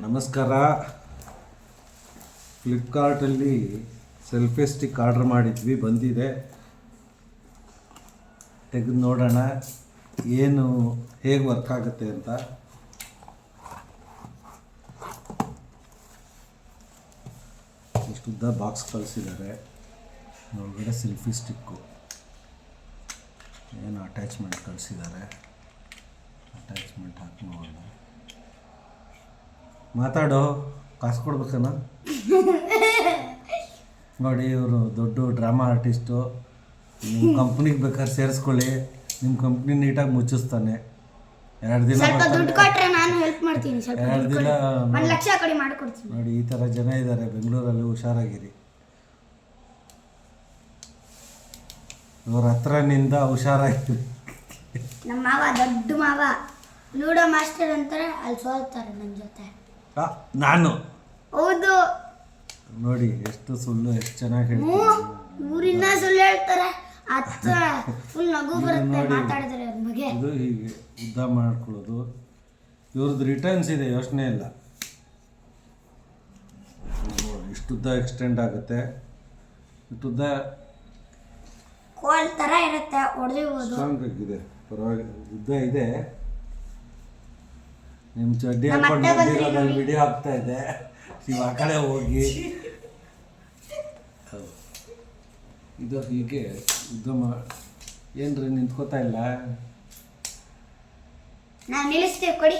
ನಮಸ್ಕಾರ. ಫ್ಲಿಪ್ಕಾರ್ಟಲ್ಲಿ selfie stick order ಮಾಡಿದ್ವಿ, ಬಂದಿದೆ. ತೆಗೆದು ನೋಡೋಣ ಏನು ಹೇಗೆ ವರ್ಕ್ ಆಗುತ್ತೆ ಅಂತ. ಇಷ್ಟುದ್ದ ಬಾಕ್ಸ್ ಕಳಿಸಿದ್ದಾರೆ. ಒಳಗಡೆ ಸೆಲ್ಫಿ ಸ್ಟಿಕ್ಕು ಏನು ಅಟ್ಯಾಚ್ಮೆಂಟ್ ಕಳಿಸಿದ್ದಾರೆ. ಅಟ್ಯಾಚ್ಮೆಂಟ್ ಹಾಕಿ ನೋಡೋಣ. ಮಾತಾಡೋ, ಕಾಸು ಕೊಡ್ಬೇಕನ. ನೋಡಿ, ಇವರು ದೊಡ್ಡ ಡ್ರಾಮಾ ಆರ್ಟಿಸ್ಟು. ನಿಮ್ಮ ಕಂಪ್ನಿಗೆ ಬೇಕಾದ್ರೆ ಸೇರಿಸ್ಕೊಳ್ಳಿ, ನಿಮ್ಮ ಕಂಪ್ನಿ ನೀಟಾಗಿ ಮುಚ್ಚಿಸ್ತಾನೆ. 2 ದಿನ ನೋಡಿ, ಈ ಥರ ಜನ ಇದ್ದಾರೆ ಬೆಂಗಳೂರಲ್ಲಿ, ಹುಷಾರಾಗಿರಿ. ಇವ್ರ ಹತ್ರನಿಂದ ಹುಷಾರಾಗಿರಿ. ನಮ್ಮ ಮಾವ ದೊಡ್ಡ ಮಾವ ಲೂಡೋ ಮಾಸ್ಟರ್ ಅಂತಾರೆ, ಅಲ್ಲಿ ಸೋಲ್ತಾರೆ ನನ್ನ ಜೊತೆ. ನಾನು ಹೌದು ನೋಡಿ, ಎಷ್ಟು ಸುಳ್ಳು, ಎಷ್ಟು ಚೆನ್ನಾಗಿ ಹೇಳ್ತಾರೆ. ಊರಿನ ಸುಳ್ಳು ಹೇಳ್ತಾರೆ. ಫುಲ್ ನಗು ಬರುತ್ತೆ ಮಾತಾಡಿದ್ರೆ ಅವ್ರ ಬಗ್ಗೆ. ಇದು ಹೀಗೆ ಉದ್ದ ಮಾಡ್ಕೊಳ್ಳೋದು. ಇವ್ರದ್ದು ರಿಟರ್ನ್ಸ್ ಇದೆ, ಯೋಚನೆ ಇಲ್ಲ. ಇಷ್ಟುದ್ದ ಎಕ್ಸ್ಟೆಂಡ್ ಆಗುತ್ತೆ. ಇಷ್ಟುದ್ದ ಕೋಲ್ ಥರ ಇರುತ್ತೆ, ಹೊಡೆದಿರ್ಬೋದು. ಸ್ಟ್ರಾಂಗ್ ಆಗಿದೆ, ಪರವಾಗಿಲ್ಲ. ಉದ್ದ ಇದೆ. ನಿಮ್ಮ ಚಡ್ಡಿ ಹಾಕೊಂಡು ಬಂದಿರೋದ್ರಲ್ಲಿ ವಿಡಿಯೋ ಆಗ್ತಾ ಇದೆ. ನೀವು ಆ ಕಡೆ ಹೋಗಿ. ಇದು ಹೀಗೆ ಉದ್ದ ಏನ್ರಿ ನಿಂತ್ಕೋತಾ ಇಲ್ಲ. ನಾನು ನಿಲ್ಲಿಸ್ತೇವೆ ಕೊಡಿ.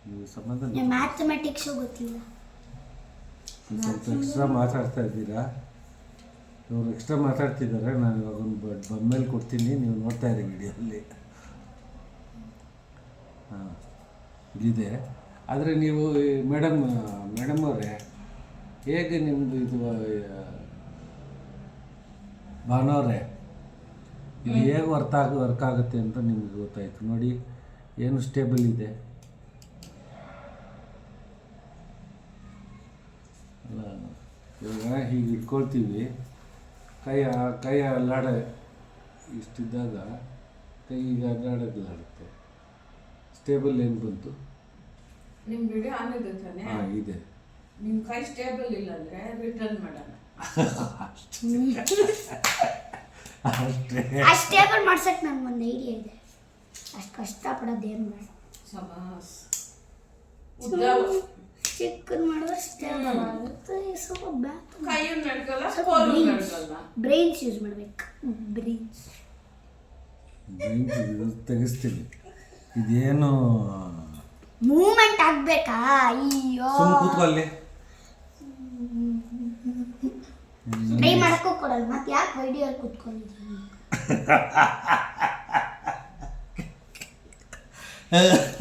ನೀವು ಸಂಬಂಧ ಮ್ಯಾಥಮೆಟಿಕ್ಸು ಗೊತ್ತಿಲ್ಲ. ಸ್ವಲ್ಪ ಎಕ್ಸ್ಟ್ರಾ ಮಾತಾಡ್ತಾ ಇದ್ದೀರಾ. ಇವರು ಎಕ್ಸ್ಟ್ರಾ ಮಾತಾಡ್ತಿದ್ದಾರೆ. ನಾನು ಇವಾಗ ಒಂದು ಬಂದ್ಮೇಲೆ ಕೊಡ್ತೀನಿ, ನೀವು ನೋಡ್ತಾ ಇರಿ ವಿಡಿಯೋಲ್ಲಿ. ಹಾಂ, ಇಲ್ಲಿದೆ. ಆದರೆ ನೀವು ಮೇಡಮ್ ಅವರೇ, ಹೇಗೆ ನಿಮ್ಮದು ಇದು ಭಾನವರೇ, ಇದು ಹೇಗೆ ವರ್ಕ್ ಆಗುತ್ತೆ ಅಂತ ನಿಮ್ಗೆ ಗೊತ್ತಾಯಿತು. ನೋಡಿ, ಏನು ಸ್ಟೇಬಲ್ ಇದೆ ಅಲ್ಲ. ಇವಾಗ ಹೀಗೆ ಇಟ್ಕೊಳ್ತೀವಿ, ಕೈ ಅಲ್ಲಾಡ ಇಷ್ಟಿದ್ದಾಗ ಕೈ ಈಗ ಅಲ್ಲಾಡುತ್ತೆ. ಸ್ಟೇಬಲ್ ಏನು ಬಂತು? ನಿಮ್ಮ ವಿಡಿಯೋ ಆನ್ ಇದೆ ತಾನೆ? ಹಾಂ, ಇದೆ. ನಿಮ್ಮ ಕೈ ಸ್ಟೇಬಲ್ ಇಲ್ಲ ಅಂದರೆ ರಿಟರ್ನ್ ಮಾಡೋಣ. ಸ್ಟೇಬಲ್ ಮಾಡ್ಸಕ್ಕೆ ನನಗೆ ಒಂದು ಐಡಿಯಾ ಇದೆ. ಅಷ್ಟು ಕಷ್ಟಪಡೋದೇನು ಬೇಡ. ಸಮಾಸ್ ಚಿಕ್ಕದು ಮಾಡಿದ್ರೆ ಸ್ಟೇಬಲ್ ಆಗುತ್ತೆ. ಸ್ವಲ್ಪ ಕೈಯನ್ನು ನಡ್ಕಲ್ಲ, ಕೋಲು ನಡ್ಕಲ್ಲ. ಬ್ರೈನ್ಸ್ ಯೂಸ್ ಮಾಡ್ಬೇಕು. ಬ್ರೈನ್ಸ್ ತೆಗಿಸ್ತೀನಿ. ಇದೇನು ಮೂವ್ಮೆಂಟ್ ಆಗ್ಬೇಕಾ? ಅಯ್ಯೋ, ಕೂತ್ಕೊಳ್ಳಿ. ಟ್ರೈ ಮಾಡಕ್ಕೂ ಕೊಡಲ್ಲ, ಮತ್ತೆ ಯಾಕೆ ವಿಡಿಯೋ ಕೂತ್ಕೊಂಡಿದ್ದೀನಿ?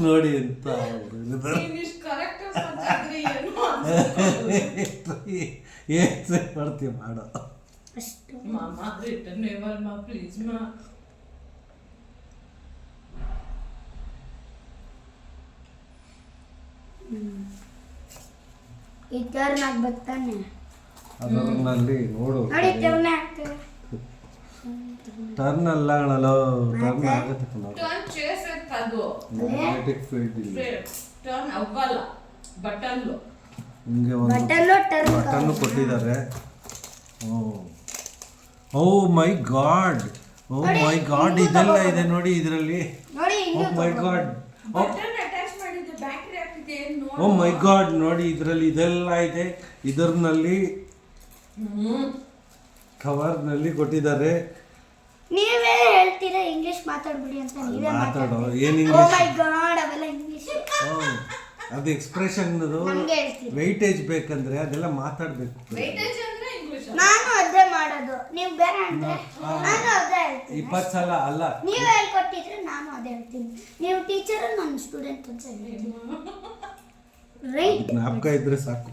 ನೋಡಿ ಅಂತ ಏನು ಮಾಡ್ತೀವಿ ಮಾಡೋ ಅಷ್ಟು. ಮಾಮಾ ರಿಟರ್ನ್ ಮಾ ಪ್ಲೀಸ್ ಮಾ. ಈ ಟರ್ನ್ ಆಗ್ಬೇಕು ತಾನೆ? ಅದರಲ್ಲಿ ನೋಡು, ನೋಡಿ ಟರ್ನ್ ಆಗ್ತದೆ. ಟರ್ನ್ ಅಲ್ಲ ಅಣ್ಣಲೋ, ಟರ್ನ್ ಆಗುತ್ತೆ. ಟರ್ನ್ ಚೇಸ್ ಅದು ಮ್ಯಾಗ್ನೆಟಿಕ್ ಫೀಲ್ಡ್ ಇಲ್ಲ. ಟರ್ನ್ ಅవ్వಲ್ಲ, ಬಟನ್ಲು. ಹಿಂಗೆ ಒಂದು ಬಟನ್ ಕೊಟ್ಟಿದ್ದಾರೆ. ಓ ಮೈ ಗಾಡ್, ಓ ಮೈ ಗಾಡ್, ಇದೆಲ್ಲ ಇದೆ ನೋಡಿ ಇದರಲ್ಲಿ. ಓ ಮೈ ಗಾಡ್, ಬಟನ್ ಅಟ್ಯಾಚ್ ಮಾಡಿದ್ದು ಬ್ಯಾಟರಿ ಆಗ್ತಿದೆ. ಓ ಮೈ ಗಾಡ್, ನೋಡಿ ಇದರಲ್ಲಿ ಇದೆಲ್ಲ ಇದೆ. ಇದರಲ್ಲಿ ಕವರ್ನಲ್ಲಿ ಕೊಟ್ಟಿದ್ದಾರೆ. ನೀವೇ ಹೇಳ್ತೀರಾ ಇಂಗ್ಲಿಷ್ ಮಾತಾಡ್ಬಿಡಿ ಅಂತ. ನೀವೇ ಮಾತಾಡೋ, ಏನು ಓ ಇಂಗ್ಲಿಷ್? ಮೈ ಗಾಡ್, ಅವೆಲ್ಲ ಇಂಗ್ಲಿಷ್. ಅದು ಎಕ್ಸ್ಪ್ರೆಷನ್, ನಮ್ಗೆ ಹೇಳ್ತೀರಿ. ವೈಟೇಜ್ ಬೇಕಂದ್ರೆ ಅದೆಲ್ಲ ಮಾತಾಡ್ಬೇಕು. ವೆಯ್ಟೇಜ್ ಅಂದ್ರೆ ಇಂಗ್ಲಿಷ್. ನಾನು ಅದೇ ಮಾಡೋದು, ನೀವು ಬೇರೆ ಅಂದ್ರೆ ನಾನು ಅದೇ ಹೇಳ್ತೀನಿ. 20 ಸಲ ಅಲ್ಲ, ನೀವು ಹೇಳ್ಕೊಟ್ಟಿದ್ರೆ ನಾನು ಅದೇ ಹೇಳ್ತೀನಿ. ನೀವು ಟೀಚರ್, ನನ್ನ ಸ್ಟೂಡೆಂಟ್ ಅಂತ ಹೇಳ್ತೀನಿ. ರೈಟ್, ಜ್ಞಾಪಕ ಇದ್ರೆ ಸಾಕು.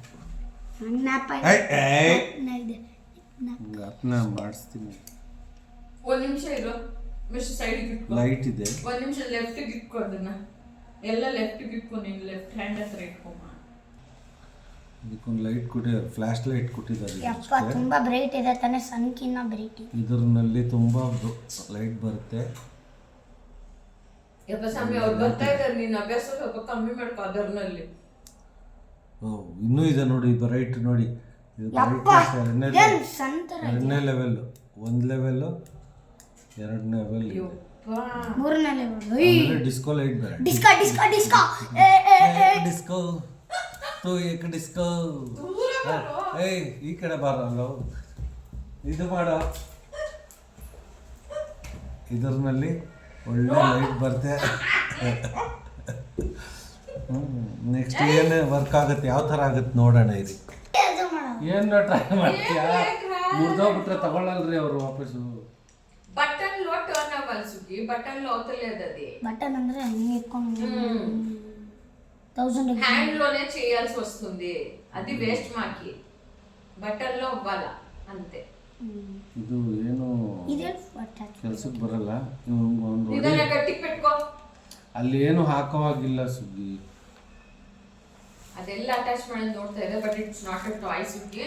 ಜ್ಞಾಪನ ಮಾಡಿಸ್ತೀನಿ. ಒಂದು ನಿಮಿಷ ಇರೋ, ಮಿಸ್ ಸೈಡ್ಗೆ ಇಟ್ಕೊ. ಲೈಟ್ ಇದೆ. ಒಂದು ನಿಮಿಷ ಲೆಫ್ಟ್ಗೆ ಇಟ್ಕೊ. ಅದನ್ನ ಎಲ್ಲ ಲೆಫ್ಟ್ಗೆ ಇಟ್ಕೊ. ನೀನು ಲೆಫ್ಟ್ ಹ್ಯಾಂಡ್ ಹತ್ರ ಇಟ್ಕೊಮ್ಮ. ಇದಕ್ಕೊಂದು ಲೈಟ್ ಕೊಟ್ಟಿದ್ದಾರೆ, ಫ್ಲಾಶ್ ಲೈಟ್ ಕೊಟ್ಟಿದ್ದಾರೆ. ಯಪ್ಪ, ತುಂಬಾ ಬ್ರೈಟ್ ಇದೆ ತಾನೆ, ಸನ್ಕಿನ್ನ ಬ್ರೈಟ್ ಇದೆ. ಇದರಲ್ಲಿ ತುಂಬಾ ಲೈಟ್ ಬರುತ್ತೆ. ಯಪ್ಪ ಸ್ವಾಮಿ, ಅವ್ರು ಬರ್ತಾ ಇದ್ದಾರೆ. ನೀನು ಅಭ್ಯಾಸ ಸ್ವಲ್ಪ ಕಮ್ಮಿ ಮಾಡ್ಕೊ ಅದರಲ್ಲಿ. ಓ ಇನ್ನೂ ಇದೆ ನೋಡಿ ಬ್ರೈಟ್ ನೋಡಿ ಇದು ಯಪ್ಪ ಎರಡನೇ ಏನ್ ಸಂತರ ಎರಡನೇ ಲೆವೆಲ್ಲು ಒಂದು ಲೆವೆಲ್ಲು ಎರಡನೇ ಲೆವೆಲ್ ಮೂರನೇ ಲೆವೆಲ್ ಆಮೇಲೆ ಡಿಸ್ಕೋ ಲೈಟ್ ಬೇಡ ಡಿಸ್ಕಾ ಡಿಸ್ಕಾ ಡಿಸ್ಕಾ ಏ ಏ ಏ ಡಿಸ್ಕೋ ತೋ ಏಕ ಡಿಸ್ಕೋ ಏಯ್ ಈ ಕಡೆ ಬಾರಲ್ಲ ಇದು ಮಾಡೋ ಇದರಲ್ಲಿ ಒಳ್ಳೆ ಲೈಟ್ ಬರುತ್ತೆ ನೆಕ್ಸ್ಟ್ ಏನು ವರ್ಕ್ ಆಗುತ್ತೆ ಯಾವ ಥರ ಆಗುತ್ತೆ ನೋಡೋಣ ಇದು ಅದು ಮಾಡೋ ಏನು ಟ್ರೈ ಮಾಡ್ತೀಯಾ ಮುರಿದೋಗ್ಬಿಟ್ರೆ ತಗೊಳ್ಳಲ್ರಿ ಅವರು ವಾಪಸ್ಸು బటన్ లో టర్న్ అవ్వాలి సుఖి బటన్ లో అవుతలేదు అది బటన్ ಅಂದ್ರೆ ಹಿಂಗೆ ಇಟ್ಕೊಂಡು 1000 హ్యాండ్ లోనే చేయాల్సి వస్తుంది అది వేస్ట్ మాకి బటన్ లో అవ్వాల అంతే ಇದು ಏನು ಇದೇ ಬಟನ್ ಕೆಲ್ಸಕ್ಕೆ ಬರಲ್ಲ ಇವ್ನಿಗೆ ಒಂದು ಇದನ್ನ ಗಟ್ಟಿ పెట్టుకో ಅಲ್ಲಿ ಏನು ಹಾಕೋವಾಗಿಲ್ಲ ಸುದ್ದಿ ಅದೆಲ್ಲ ಅಟ್ಯಾಚ್ ಮಾಡಿ ನೋಡ್ತಾ ಇದೆ but it's not a toy ಸುಖಿ